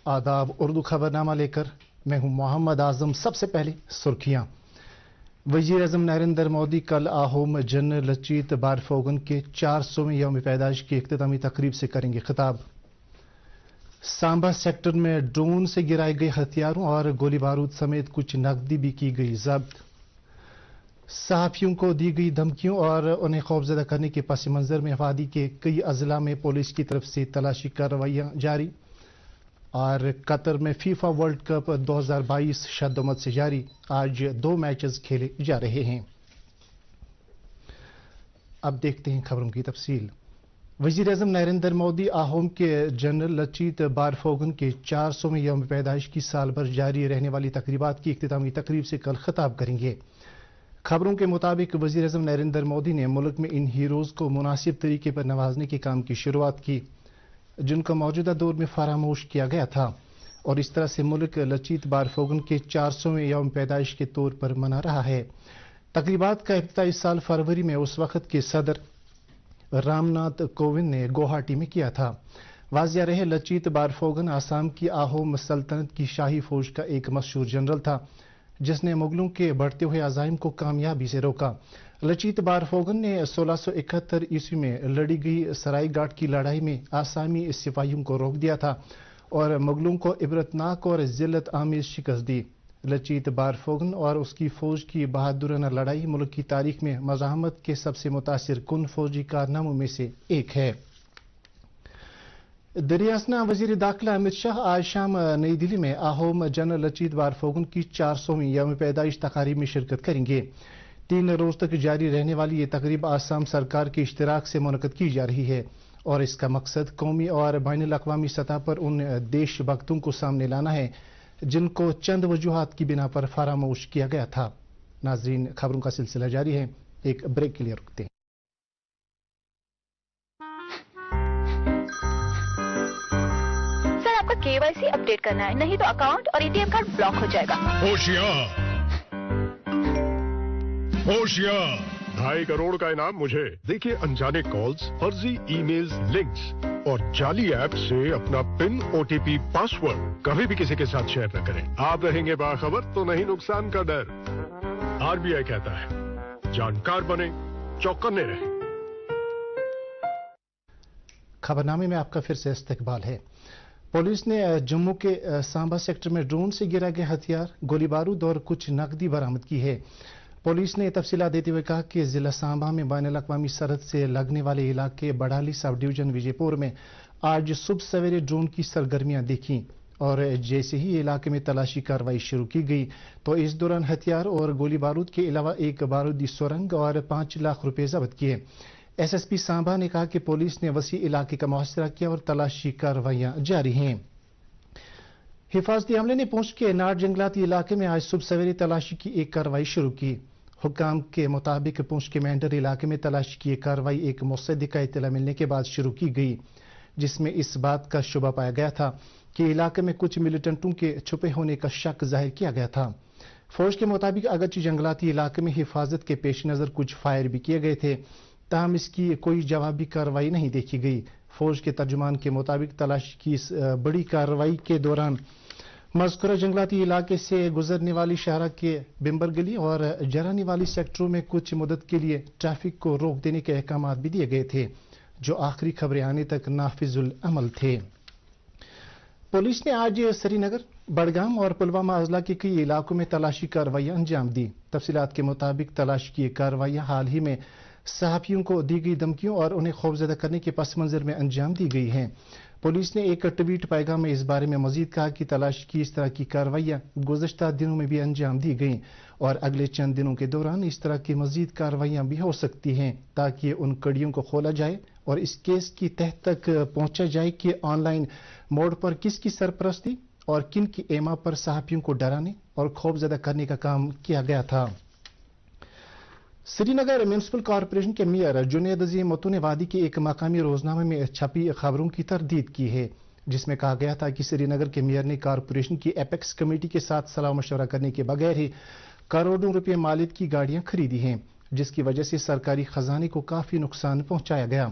आदाब उर्दू खबरनामा लेकर मैं हूं मोहम्मद आजम। सबसे पहले सुर्खियां। वजीर आजम नरेंद्र मोदी कल आहोम जनरल लचित बारफोगन के 400वें यौम पैदाइश की इख्तितामी तकरीब से करेंगे खिताब। सांबा सेक्टर में ड्रोन से गिराए गए हथियारों और गोली बारूद समेत कुछ नकदी भी की गई जब्त। सहाफियों को दी गई धमकियों और उन्हें खौफजदा करने के पस मंजर में वादी के कई अजला में पुलिस की तरफ से तलाशी कार्रवाइयां जारी। और कतर में फीफा वर्ल्ड कप 2022 शद्दोमत से जारी। आज 2 मैचेस खेले जा रहे हैं। अब देखते हैं खबरों की तफसील। वजीर आजम नरेंद्र मोदी आहोम के जनरल लचित बारफोगन के 400वें यौम पैदाइश की साल भर जारी रहने वाली तकरीबात की इख्तितामी तकरीब से कल खिताब करेंगे। खबरों के मुताबिक वजीर आजम नरेंद्र मोदी ने मुल्क में इन हीरोज को मुनासिब तरीके पर नवाजने के काम की शुरुआत की जिनको मौजूदा दौर में फरामोश किया गया था, और इस तरह से मुल्क लचित बारफोगन के 400वें यौम पैदाइश के तौर पर मना रहा है। तकरीबात का इब्तिदा इस साल फरवरी में उस वक्त के सदर रामनाथ कोविंद ने गुवाहाटी में किया था। वाजिया रहे, लचित बारफोगन आसाम की आहोम सल्तनत की शाही फौज का एक मशहूर जनरल था जिसने मुगलों के बढ़ते हुए अजाइम को कामयाबी से रोका। लचित बारफोगन ने 1671 ईस्वी में लड़ी गई सरायघाट की लड़ाई में आसामी सिपाहियों को रोक दिया था और मुगलों को इबरतनाक और जिल्लत आमेज शिकस्त दी। लचित बारफोगन और उसकी फौज की बहादुराना लड़ाई मुल्क की तारीख में मज़ाहमत के सबसे मुतासिर कुन फौजी कारनामों में से एक है। दरियासना वजीर दाखिला अमित शाह आज शाम नई दिल्ली में आहोम जनरल लचित बारफोगन की 400वीं यौम पैदाइश तकारीब में शिरकत करेंगे। 3 रोज तक जारी रहने वाली ये तकरीब आसाम सरकार के इश्तिराक से मुनक़द की जा रही है और इसका मकसद कौमी और बैनुल अक़वामी सतह पर उन देशभक्तों को सामने लाना है जिनको चंद वजूहात की बिना पर फरामोश किया गया था। नाजरीन, खबरों का सिलसिला जारी है, एक ब्रेक के लिए रुकते हैं। सर, आपका केवाईसी अपडेट करना है, नहीं तो अकाउंट और एटीएम कार्ड ब्लॉक हो जाएगा। होशियार 2.5 करोड़ का इनाम मुझे। देखिए अनजाने कॉल्स, फर्जी ईमेल्स, लिंक्स और जाली ऐप से अपना पिन, ओटीपी, पासवर्ड कभी भी किसी के साथ शेयर न करें। आप रहेंगे बाखबर तो नहीं नुकसान का डर। आरबीआई कहता है जानकार बने, चौकन्ने रहें। खबरनामे में आपका फिर से इस्तकबाल है। पुलिस ने जम्मू के सांबा सेक्टर में ड्रोन से गिरा गए हथियार, गोली बारूद और कुछ नकदी बरामद की है। पुलिस ने तफसीलात देते हुए कहा कि जिला सांबा में बैनुल अक़वामी सरहद से लगने वाले इलाके बड़ाली सब डिवीजन विजयपुर में आज सुबह सवेरे ड्रोन की सरगर्मियां देखी और जैसे ही इलाके में तलाशी कार्रवाई शुरू की गई तो इस दौरान हथियार और गोली बारूद के अलावा एक बारूदी सुरंग और 5 लाख रुपए जब्त किए। एसएसपी सांबा ने कहा कि पुलिस ने वसी इलाके का मुहासरा किया और तलाशी कार्रवाइयां जारी हैं। हिफाजती अमले ने पूंछ के नाड़ जंगलाती इलाके में आज सुबह सवेरे तलाशी की एक कार्रवाई शुरू की। हुक्काम के मुताबिक पूंछ के मेंढर इलाके में तलाशी की एक कार्रवाई एक मुसद्दिक़ का इत्तला मिलने के बाद शुरू की गई जिसमें इस बात का शुबा पाया गया था कि इलाके में कुछ मिलिटेंटों के छुपे होने का शक जाहिर किया गया था। फौज के मुताबिक अगरचे जंगलाती इलाके में हिफाजत के पेश नजर कुछ फायर भी किए गए थे, ताहम इसकी कोई जवाबी कार्रवाई नहीं देखी गई। फौज के तर्जुमान के मुताबिक तलाशी की इस बड़ी कार्रवाई के दौरान मज़कूरा जंगलाती इलाके से गुजरने वाली शाहरा के बिम्बर गली और जरानी वाली सेक्टरों में कुछ मुद्दत के लिए ट्रैफिक को रोक देने के अहकाम भी दिए गए थे जो आखिरी खबरें आने तक नाफिजुल अमल थे। पुलिस ने आज श्रीनगर, बड़गाम और पुलवामा अजला के कई इलाकों में तलाशी कार्रवाइयां अंजाम दी। तफसीलात के मुताबिक तलाशी की कार्रवाइयां हाल ही में सहाफियों को दी गई धमकियों और उन्हें खौफजदा करने के पस मंजर में अंजाम दी गई हैं। पुलिस ने एक ट्वीट पैगाम में इस बारे में मजीद कहा कि तलाशी की इस तरह की कार्रवाइयां गुज़श्ता दिनों में भी अंजाम दी गई और अगले चंद दिनों के दौरान इस तरह की मजीद कार्रवाइयां भी हो सकती हैं ताकि उन कड़ियों को खोला जाए और इस केस की तह तक पहुंचा जाए कि ऑनलाइन मोड पर किसकी सरपरस्ती और किन की एमा पर सहाफियों को डराने और खौफजदा करने का काम किया गया था। श्रीनगर म्यूनिसिपल कॉरपोरेशन के मेयर जुनैद अजीम मत्तू ने वादी के एक मकामी रोजनामे में छपी खबरों की तरदीद की है जिसमें कहा गया था कि श्रीनगर के मेयर ने कॉरपोरेशन की एपेक्स कमेटी के साथ सलाह मशवरा करने के बगैर ही करोड़ों रुपए मालियत की गाड़ियां खरीदी हैं। جس کی وجہ سے سرکاری خزانے کو کافی نقصان پہنچایا گیا۔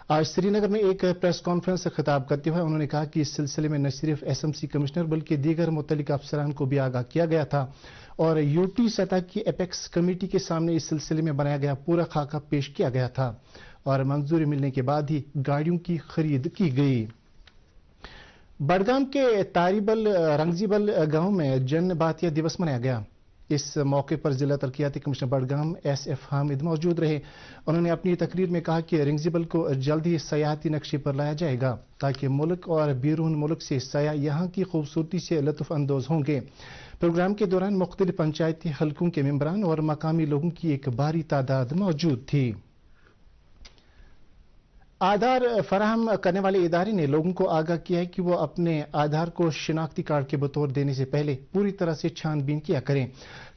آج سری نگر میں ایک پریس کانفرنس سے خطاب کرتے ہوئے انہوں نے کہا کہ اس سلسلے میں نہ صرف ایس ایم سی کمشنر بلکہ دیگر متعلقہ افسران کو بھی آگاہ کیا گیا تھا اور یو ٹی سطح کی ایپیکس کمیٹی کے سامنے اس سلسلے میں بنایا گیا پورا خاکہ پیش کیا گیا تھا اور منظوری ملنے کے بعد ہی گاڑیوں کی خرید کی گئی۔ بڈگام کے تاریبل رنگزیبل گاؤں میں جن باتیہ دیوس منایا گیا۔ اس موقع پر ضلع ترقیاتی commissioner Budgam S F Hamid موجود رہے۔ انہوں نے اپنی تقریر میں کہا کہ رنگزیبل کو جلد ہی سیاحتی نقشے پر لایا جائے گا تاکہ ملک اور بیرون ملک سے سیاح یہاں کی خوبصورتی سے لطف اندوز ہوں گے۔ پروگرام کے دوران مختلف پنچایتی حلقوں کے ممبران اور مقامی لوگوں کی ایک بھاری تعداد موجود تھی۔ آدھار فراہم کرنے والے ادارے نے لوگوں کو آگاہ کیا ہے کہ وہ اپنے آدھار کو شناختی کارڈ کے بطور دینے سے پہلے پوری طرح سے چھان بین کیا کریں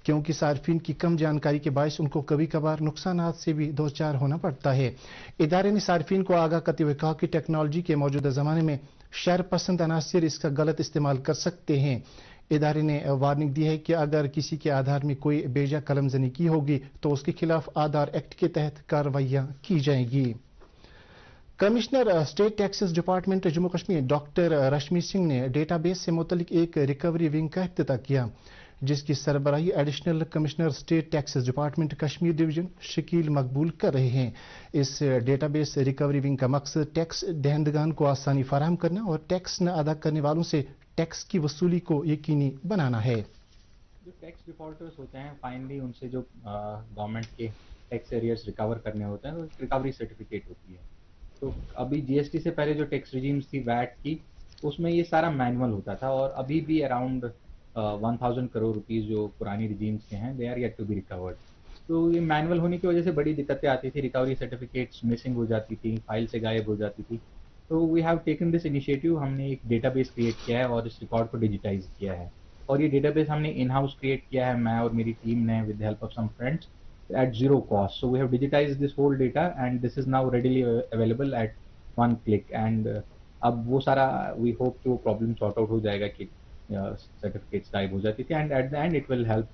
کیونکہ صارفین کی کم جانکاری کے باعث ان کو کبھی کبھار نقصانات سے بھی دوچار ہونا پڑتا ہے۔ ادارے نے صارفین کو آگاہ کرتے ہوئے کہا کہ ٹیکنالوجی کے موجودہ زمانے میں شر پسند عناصر اس کا غلط استعمال کر سکتے ہیں۔ ادارے نے وارننگ دی ہے کہ اگر کسی کے آدھار میں کوئی بیجا قلم زنی کی ہوگی تو اس کے خلاف آدھار ایکٹ کے تحت کارروائیاں کی جائیں گی۔ Commissioner state taxes department Jammu Kashmir doctor Rashmi Singh نے ڈیٹا بیس سے متعلق ایک ریکوری ونگ کا افتتاح کیا جس کی سربراہی additional commissioner state taxes department Kashmir division Shakeel Maqbool کر رہے ہیں۔ اس ڈیٹا بیس ریکوری ونگ کا مقصد ٹیکس دہندگان کو آسانی فراہم کرنا اور ٹیکس نہ ادا کرنے والوں سے ٹیکس کی وصولی کو یقینی بنانا ہے۔ جو ٹیکس ڈیفالٹرز ہوتے ہیں فائنلی ان سے جو گورنمنٹ کے ٹیکس ایریئرز ریکور کرنے ہوتے ہیں تو ریکوری سرٹیفکیٹ ہوتی ہے۔ تو ابھی جی ایس ٹی سے پہلے جو ٹیکس ریجیمز تھی ویٹ کی اس میں یہ سارا مینول ہوتا تھا اور ابھی بھی اراؤنڈ 1000 کروڑ روپیز جو پرانی ریجیمز کے ہیں they are yet to be record. تو یہ مینول ہونے کی وجہ سے بڑی دقتیں آتی تھی، ریکوری سرٹیفکیٹس مسنگ ہو جاتی تھی، فائل سے غائب ہو جاتی تھی۔ تو we have taken this initiative, ہم نے ایک ڈیٹا بیس کریٹ کیا ہے اور اس ریکارڈ کو ڈیجیٹائز کیا ہے اور یہ ڈیٹا بیس ہم نے ان ہاؤس کریٹ کیا ہے میں اور میری ٹیم نے with help of some friends at zero cost. So we have digitized this whole data and this is now readily available at one click and اب وہ سارا we hope کہ وہ problem sort out ہو جائے گا کہ certificates غائب ہو جاتی تھی and at the end it will help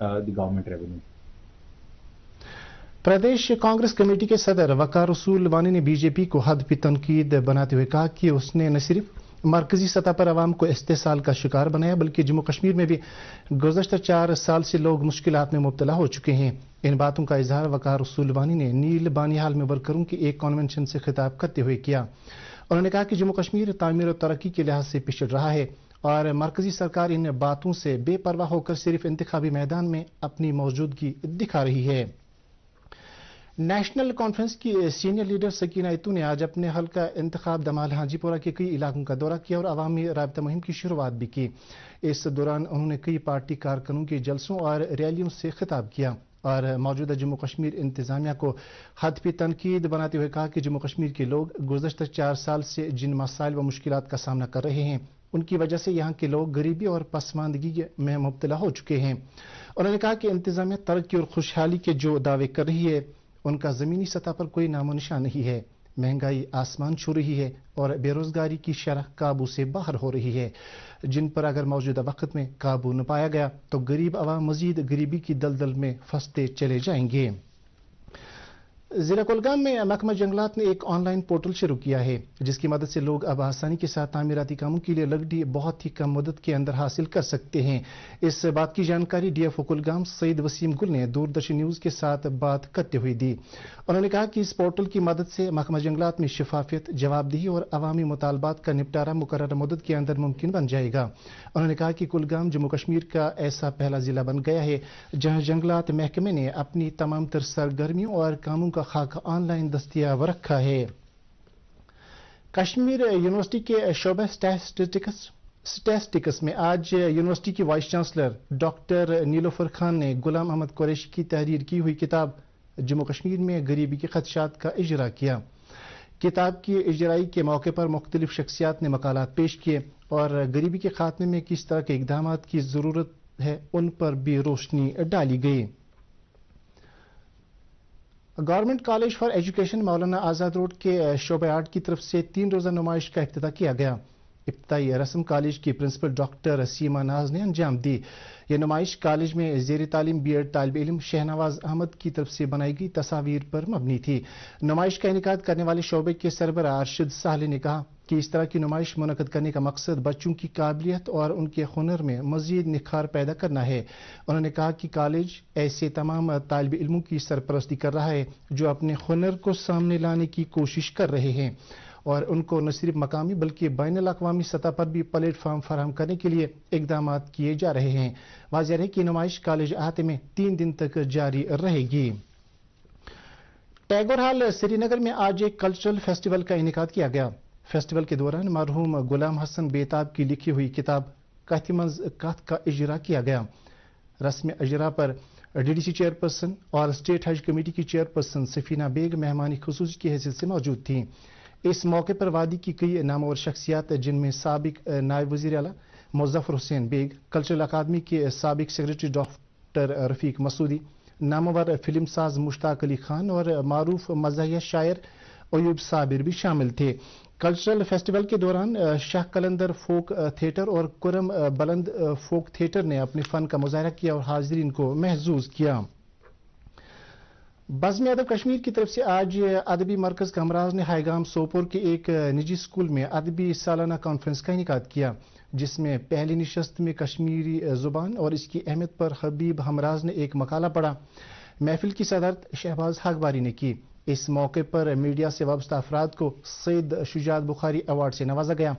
the government revenue. Pradesh Congress committee کے صدر وقار رسول وانی نے بی جے پی کو حد پہ تنقید بناتے ہوئے کہا کہ اس نے نہ صرف مرکزی سطح پر عوام کو استحصال کا شکار بنایا بلکہ جموں کشمیر میں بھی گزشتہ 4 سال سے لوگ مشکلات میں مبتلا ہو چکے ہیں۔ ان باتوں کا اظہار وقار رسول وانی نے نیل بانیہال میں ورکروں کی ایک کنونشن سے خطاب کرتے ہوئے کیا۔ انہوں نے کہا کہ جموں کشمیر تعمیر و ترقی کے لحاظ سے پچھڑ رہا ہے اور مرکزی سرکار ان باتوں سے بے پرواہ ہو کر صرف انتخابی میدان میں اپنی موجودگی دکھا رہی ہے۔ نیشنل کانفرنس کی سینئر لیڈر سکینہ اتو نے آج اپنے حلقہ انتخاب دمال ہانجی پورہ کے کئی علاقوں کا دورہ کیا اور عوامی رابطہ مہم کی شروعات بھی کی۔ اس دوران انہوں نے کئی پارٹی کارکنوں کے جلسوں اور ریلیوں سے خطاب کیا اور موجودہ جموں کشمیر انتظامیہ کو حد پہ تنقید بناتے ہوئے کہا کہ جموں کشمیر کے لوگ گزشتہ 4 سال سے جن مسائل و مشکلات کا سامنا کر رہے ہیں ان کی وجہ سے یہاں کے لوگ غریبی اور پسماندگی میں مبتلا ہو چکے ہیں۔ انہوں نے کہا کہ انتظامیہ ترقی اور خوشحالی کے جو دعوے کر رہی ہے ان کا زمینی سطح پر کوئی نام و نشان نہیں ہے۔ مہنگائی آسمان چھو رہی ہے اور بے روزگاری کی شرح قابو سے باہر ہو رہی ہے جن پر اگر موجودہ وقت میں قابو نہ پایا گیا تو غریب عوام مزید غریبی کی دلدل میں پھنستے چلے جائیں گے۔ ضلع کولگام میں محکمہ جنگلات نے ایک آن لائن پورٹل شروع کیا ہے جس کی مدد سے لوگ اب آسانی کے ساتھ تعمیراتی کاموں کے لیے لکڑی بہت ہی کم مدت کے اندر حاصل کر سکتے ہیں۔ اس بات کی جانکاری ڈی ایف او کولگام سعید وسیم گل نے دوردرشن نیوز کے ساتھ بات کرتے ہوئے دی۔ انہوں نے کہا کہ اس پورٹل کی مدد سے محکمہ جنگلات میں شفافیت، جواب دہی اور عوامی مطالبات کا نپٹارہ مقررہ مدت کے اندر ممکن بن جائے گا۔ انہوں نے کہا کہ کولگام جموں کشمیر کا ایسا پہلا ضلع بن گیا ہے جہاں جنگلات محکمے نے اپنی تمام تر سرگرمیوں اور کاموں کا خاکہ آن لائن دستیاب رکھا ہے۔ کشمیر یونیورسٹی کے شعبہ اسٹیٹسٹکس میں آج یونیورسٹی کی وائس چانسلر ڈاکٹر نیلوفر خان نے غلام احمد قریشی کی تحریر کی ہوئی کتاب جموں کشمیر میں غریبی کے خدشات کا اجرا کیا۔ کتاب کی اجرائی کے موقع پر مختلف شخصیات نے مقالات پیش کیے اور غریبی کے خاتمے میں کس طرح کے اقدامات کی ضرورت ہے ان پر بھی روشنی ڈالی گئی۔ Government college for education Maulana Azad road کے شعبہ آرٹ کی طرف سے 3 روزہ نمائش کا افتتاح کیا گیا۔ इब्तदाई रस्म कॉलेज की प्रिंसिपल डॉक्टर सीमा नाज ने अंजाम दी। यह नुमाइश कॉलेज में ज़ेर तालीम B.Ed तालिब इल्म शहनवाज अहमद की तरफ से बनाई गई तस्वीर पर मबनी थी। नुमाइश का इनेकाद करने वाले शोबे के सरबराह अरशद साहले ने कहा कि इस तरह की नुमाइश मुनक़द करने का मकसद बच्चों की काबिलियत और उनके हुनर में मज़ीद निखार पैदा करना है। उन्होंने कहा कि कॉलेज ऐसे तमाम तालिब इल्मों की सरपरस्ती कर रहा है जो अपने हुनर को सामने लाने की कोशिश कर रहे हैं और उनको न सिर्फ मकामी बल्कि बैनुल अक़वामी सतह पर भी प्लेटफॉर्म फराहम करने के लिए इक़दाम किए जा रहे हैं। वाज़ेह है कि नुमाइश कॉलेज अहाते में 3 दिन तक जारी रहेगी। टैगोर हॉल श्रीनगर में आज एक कल्चरल फेस्टिवल का इनेकाद किया गया। फेस्टिवल के दौरान मरहूम गुलाम हसन बेताब की लिखी हुई किताब कथ मंज़ कथ का इजरा किया गया। रस्म इजरा पर DDC चेयरपर्सन और स्टेट हज कमेटी की चेयरपर्सन सफीना बेग मेहमानी खुसूसी की हैसियत से मौजूद थी। इस मौके पर वादी की कई नामवर शख्सियात जिनमें साबिक नायब वज़ीर आला मुज़फ़्फ़र हुसैन बेग, कल्चरल अकादमी के साबिक सेक्रेटरी डॉक्टर रफ़ीक मसूदी, नामवर फिल्म साज मुश्ताक अली खान और मारूफ मज़ाहिया शायर अयूब साबिर भी शामिल थे। कल्चरल फेस्टिवल के दौरान शाह कलंदर फोक थिएटर और कुरम बुलंद फोक थिएटर ने अपने फन का मुजाहरा किया और हाज़रीन को महजूज किया। बज़्म अदब कश्मीर की तरफ से आज अदबी मरकज कमराज ने हाईगाम सोपोर के एक निजी स्कूल में अदबी सालाना कॉन्फ्रेंस का इनेकाद किया, जिसमें पहली निशस्त में कश्मीरी जुबान और इसकी अहमियत पर हबीब हमराज ने एक मकाला पढ़ा। महफिल की सदारत शहबाज हकबारी ने की। इस मौके पर मीडिया से वाबस्ता अफराद को सैयद शुजात बुखारी अवार्ड से नवाजा गया।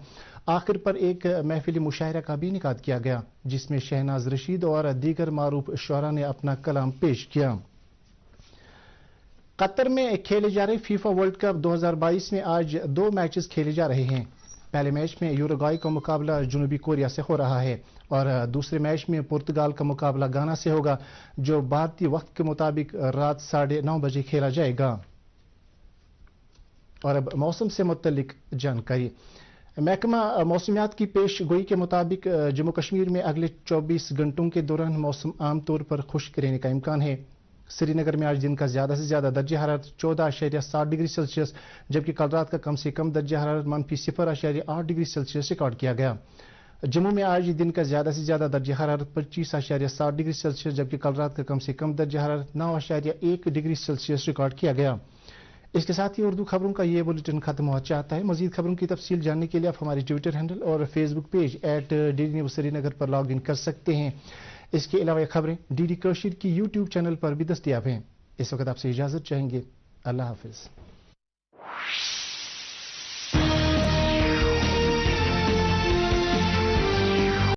आखिर पर एक महफिल मुशायरा का भी इनेकाद किया गया, जिसमें शहनाज रशीद और दीगर मारूफ शुअरा ने अपना कलाम पेश किया। कतर में खेले जा रहे फीफा वर्ल्ड कप 2022 में आज 2 मैचेस खेले जा रहे हैं। पहले मैच में यूरुग्वाई का मुकाबला जनूबी कोरिया से हो रहा है और दूसरे मैच में पुर्तगाल का मुकाबला गाना से होगा, जो भारतीय वक्त के मुताबिक रात 9:30 बजे खेला जाएगा। और अब मौसम से मुतल्लिक जानकारी। महकमा मौसमियात की पेश गोई के मुताबिक जम्मू कश्मीर में अगले 24 घंटों के दौरान मौसम आमतौर पर खुश्क रहने का इम्कान है। श्रीनगर में आज दिन का ज्यादा से ज्यादा दर्जा हरारत 14.7 डिग्री सेल्सियस, जबकि कल रात का कम से कम दर्जा हरारत -0.8 डिग्री सेल्सियस रिकॉर्ड किया गया। जम्मू में आज दिन का ज्यादा से ज्यादा दर्जा हरारत 25.7 डिग्री सेल्सियस, जबकि कल रात का कम से कम दर्जा हरारत 9.1 डिग्री सेल्सियस रिकॉर्ड किया गया। इसके साथ ही उर्दू खबरों का ये बुलेटिन खत्म हो चाहता है। मजीद खबरों की तफसील जानने के लिए आप हमारे ट्विटर हैंडल और Facebook page @DD News Srinagar पर लॉग इन कर सकते हैं। इसके अलावा ये खबरें DD कश्मीर की YouTube चैनल पर भी दस्तयाब हैं। इस वक्त आपसे इजाजत चाहेंगे। अल्लाह हाफिज।